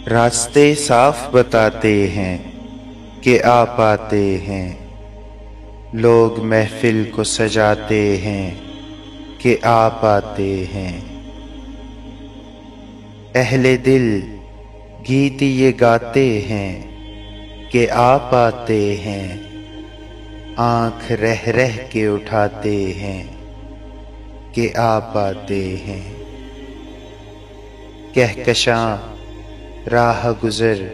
راستے صاف بتاتے ہیں کہ آ پاتے ہیں، لوگ محفل کو سجاتے ہیں کہ آ پاتے ہیں۔ اہل دل گیت یہ گاتے ہیں کہ آ پاتے ہیں، آنکھ رہ رہ کے اٹھاتے ہیں کہ آ پاتے ہیں۔ کہکشاں راہ گزر،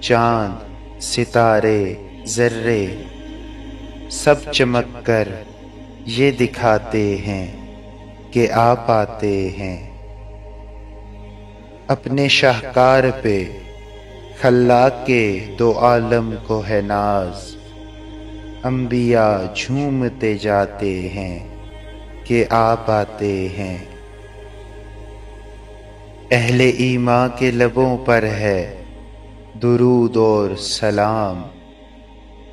چاند ستارے ذرے، سب چمک کر یہ دکھاتے ہیں کہ آ پاتے ہیں۔ اپنے شاہکار پہ خلاق کے دو عالم کو ہے ناز، انبیاء جھومتے جاتے ہیں کہ آ پاتے ہیں۔ اہل ایمان کے لبوں پر ہے درود اور سلام،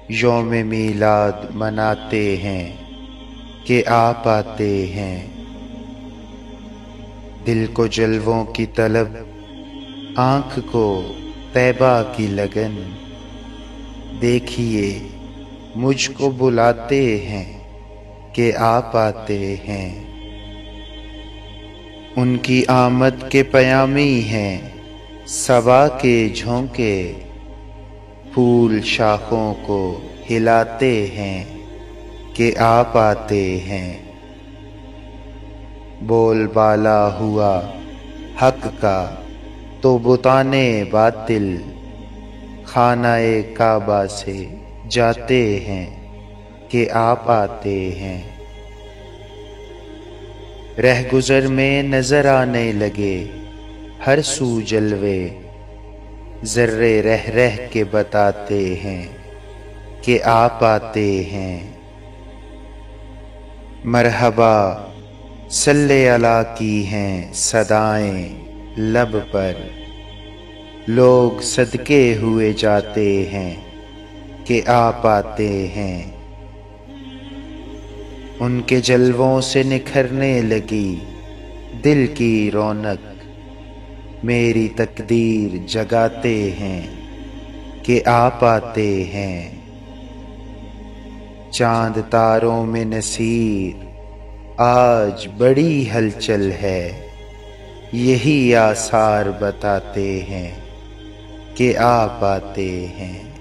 یوم میلاد مناتے ہیں کہ آ پاتے ہیں۔ دل کو جلووں کی طلب، آنکھ کو طیبہ کی لگن، دیکھیے مجھ کو بلاتے ہیں کہ آ پاتے ہیں۔ ان کی آمد کے پیامی ہیں صبا کے جھونکے، پھول شاخوں کو ہلاتے ہیں کہ آ پاتے ہیں۔ بول بالا ہوا حق کا تو بتانے باطل، خانہ کعبہ سے جاتے ہیں کہ آ پاتے ہیں۔ رہ گزر میں نظر آنے لگے ہر سو جلوے، ذرے رہ رہ کے بتاتے ہیں کہ آ پاتے ہیں۔ مرحبا صلی اللہ کی ہیں صدائیں لب پر، لوگ صدقے ہوئے جاتے ہیں کہ آ پاتے ہیں۔ ان کے جلووں سے نکھرنے لگی دل کی رونق، میری تقدیر جگاتے ہیں کہ آ پاتے ہیں۔ چاند تاروں میں نصیر آج بڑی ہلچل ہے، یہی آثار بتاتے ہیں کہ آ پاتے ہیں۔